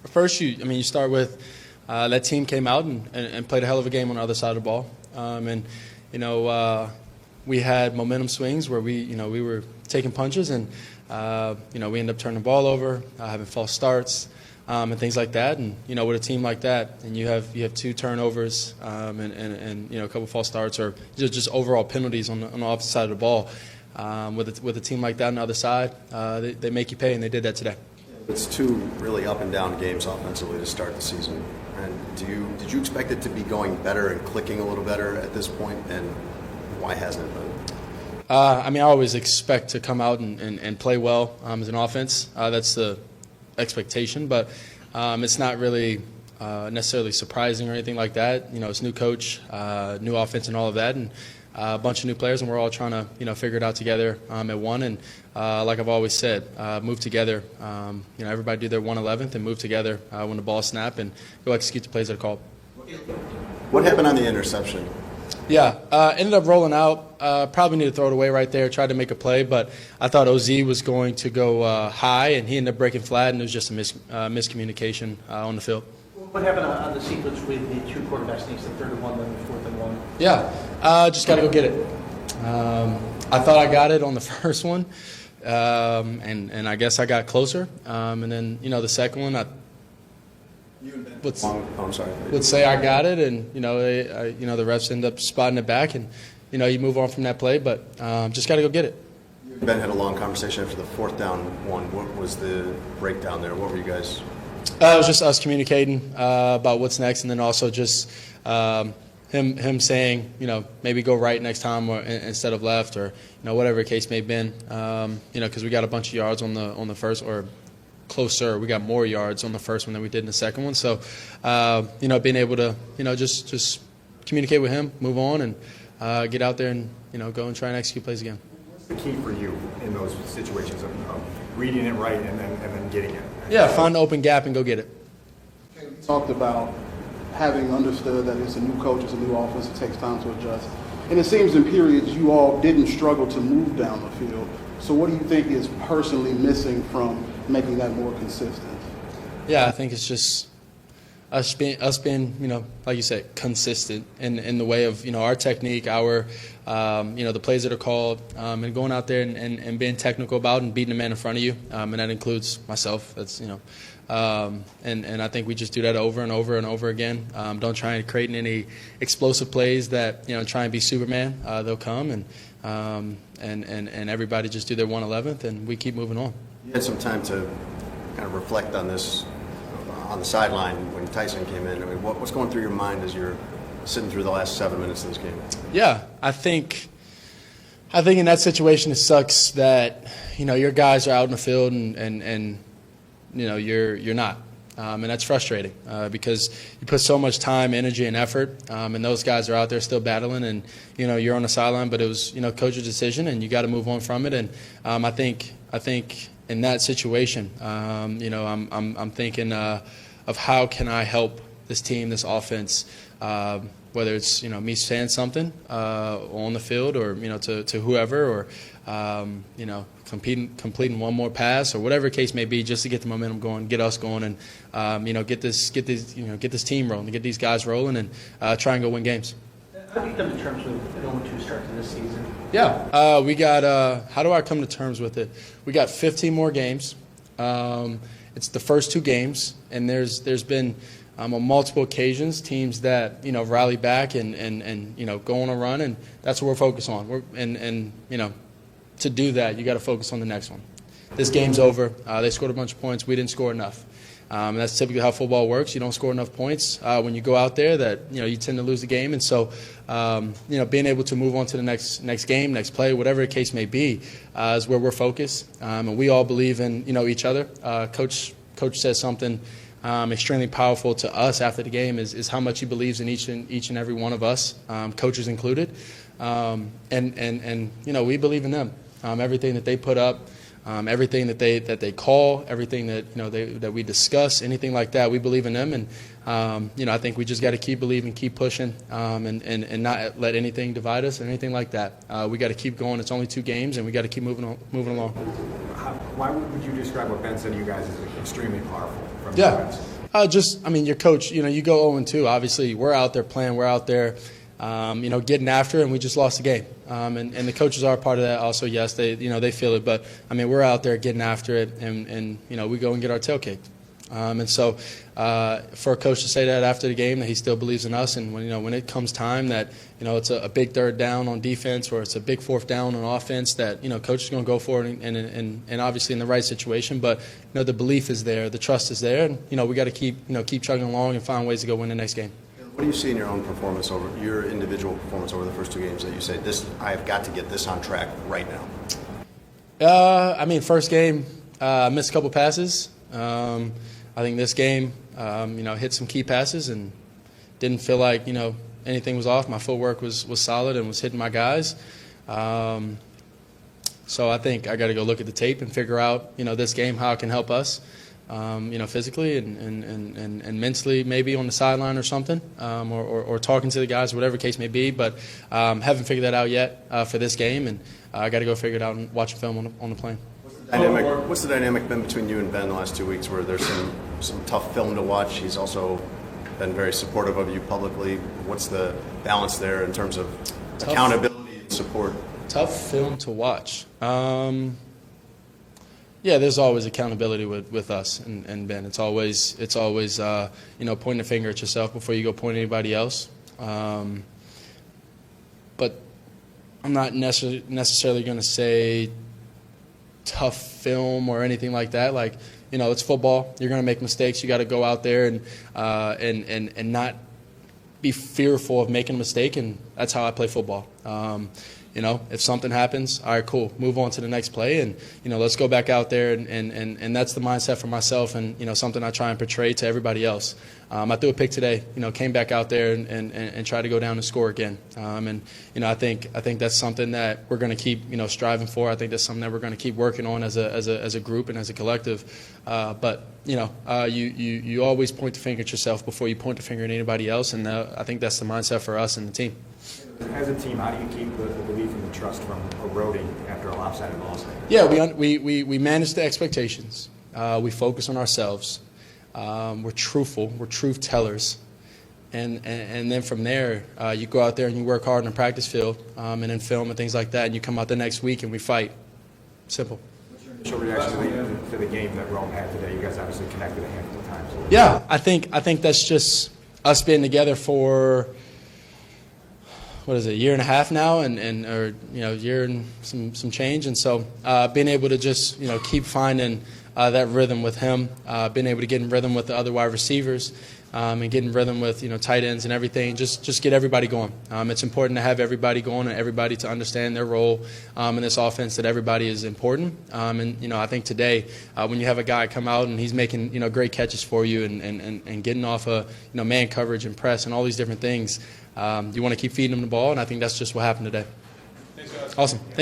First, you start with that team came out and played a hell of a game on the other side of the ball, we had momentum swings where we were taking punches and we ended up turning the ball over, having false starts and things like that. And with a team like that, and you have 2 turnovers and a couple false starts or just overall penalties on the opposite side of the ball. With a team like that on the other side, they make you pay, and they did that today. It's 2 really up and down games offensively to start the season. And did you expect it to be going better and clicking a little better at this point? And why hasn't it been? I always expect to come out and play well as an offense. That's the expectation, but it's not really necessarily surprising or anything like that. It's new coach, new offense, and all of that, and a bunch of new players, and we're all trying to figure it out together at one. And like I've always said, move together. Everybody do their 1/11th and move together when the ball snap and go execute the plays that are called. What happened on the interception? Yeah, ended up rolling out. Probably need to throw it away right there. Tried to make a play, but I thought OZ was going to go high, and he ended up breaking flat, and it was just a miscommunication on the field. What happened on the sequence with the 2 quarterback sneaks, the 3rd and 1, then the 4th and 1? Yeah, just got to go get it. I thought I got it on the first one, and I guess I got closer. And then the second one, I would say I got it, and the refs end up spotting it back, and you move on from that play, but just got to go get it. Ben had a long conversation after the 4th down one. What was the breakdown there? What were you guys? It was just us communicating about what's next, and then also just him saying, maybe go right next time or instead of left, or whatever the case may have been. Because we got a bunch of yards on the first, or closer. We got more yards on the first one than we did in the second one. So, being able to, just communicate with him, move on, and get out there and go and try and execute plays again. What's the key for you in those situations of reading it right and then getting it? Yeah, find the open gap and go get it. You talked about having understood that it's a new coach, it's a new offense, it takes time to adjust. And it seems in periods you all didn't struggle to move down the field. So what do you think is personally missing from making that more consistent? Yeah, I think it's just us being, like you said, consistent in the way of, our technique, our, the plays that are called, and going out there and being technical about and beating the man in front of you, and that includes myself. That's, and I think we just do that over and over and over again. Don't try and create any explosive plays that, try and be Superman. They'll come and everybody just do their 1/11th, and we keep moving on. You had some time to kind of reflect on this on the sideline when Tyson came in. What's going through your mind as you're sitting through the last 7 minutes of this game? Yeah, I think in that situation it sucks that your guys are out in the field and you're not, and that's frustrating because you put so much time, energy, and effort, and those guys are out there still battling, and you're on the sideline, but it was coach's decision, and you got to move on from it. And I think in that situation, I'm thinking of how can I help this team, this offense, whether it's me saying something on the field, or to whoever, or completing one more pass, or whatever the case may be, just to get the momentum going, get us going, and get this team rolling, get these guys rolling, and try and go win games. How do you come to terms with an 0-2 start to this season? Yeah, we got. How do I come to terms with it? We got 15 more games. It's the first 2 games, and there's been on multiple occasions teams that rally back and go on a run, and that's what we're focused on. To do that, you got to focus on the next one. This game's over. They scored a bunch of points. We didn't score enough. That's typically how football works. You don't score enough points when you go out there. That you tend to lose the game, and so being able to move on to the next game, next play, whatever the case may be, is where we're focused. And we all believe in each other. Coach says something extremely powerful to us after the game is how much he believes in each and every one of us, coaches included, and we believe in them. Everything that they put up everything that they call, everything that that we discuss, anything like that, we believe in them, and I think we just got to keep believing, keep pushing, and not let anything divide us or anything like that. We got to keep going. It's only 2 games, and we got to keep moving along. Why would you describe what Ben said to you guys as extremely powerful from Yeah. defense? Your coach, you go 0-2. Obviously, we're out there playing. We're out there, getting after it, and we just lost the game. And the coaches are a part of that also. Yes, they feel it. But, we're out there getting after it, and we go and get our tail kicked. And so for a coach to say that after the game, that he still believes in us, and when it comes time that it's a big 3rd down on defense or it's a big 4th down on offense, that coach is going to go for it, and obviously in the right situation. But the belief is there, the trust is there, and we got to keep chugging along and find ways to go win the next game. What do you see in your own performance your individual performance over the first 2 games that you say I've got to get this on track right now? First game, missed a couple passes. I think this game, hit some key passes and didn't feel like, anything was off. My footwork was solid and was hitting my guys. So I think I got to go look at the tape and figure out, this game, how it can help us, physically and mentally, maybe on the sideline or something, or talking to the guys, whatever case may be. But haven't figured that out yet for this game, and I got to go figure it out and watch film on the plane. What's the dynamic been between you and Ben the last 2 weeks, where there's some tough film to watch? He's also been very supportive of you publicly. What's the balance there in terms of accountability and support? Tough film to watch. There's always accountability with us and Ben. It's always pointing the finger at yourself before you go point at anybody else. But I'm not necessarily going to say tough film or anything like that. Like, it's football. You're going to make mistakes. You got to go out there and not be fearful of making a mistake, and that's how I play football. If something happens, all right, cool, move on to the next play, and let's go back out there, and that's the mindset for myself, and something I try and portray to everybody else. I threw a pick today, came back out there and tried to go down and score again. I think that's something that we're going to keep striving for. I think that's something that we're going to keep working on as a group and as a collective. But you always point the finger at yourself before you point the finger at anybody else, and I think that's the mindset for us and the team. As a team, how do you keep the belief and the trust from eroding after a lopsided loss? Yeah, we manage the expectations. We focus on ourselves. We're truthful. We're truth tellers. And then from there, you go out there and you work hard in the practice field and in film and things like that, and you come out the next week and we fight. Simple. What's your initial reaction to the game that Rome had today? You guys obviously connected a handful of times. Yeah, I think that's just us being together for, what is it, a year and a half now, or year and some change, and so being able to just keep finding that rhythm with him, being able to get in rhythm with the other wide receivers, and get in rhythm with tight ends and everything, just get everybody going. It's important to have everybody going and everybody to understand their role in this offense, that everybody is important. And I think today when you have a guy come out and he's making great catches for you and getting off a man coverage and press and all these different things, you want to keep feeding him the ball, and I think that's just what happened today. Thanks, guys. Awesome.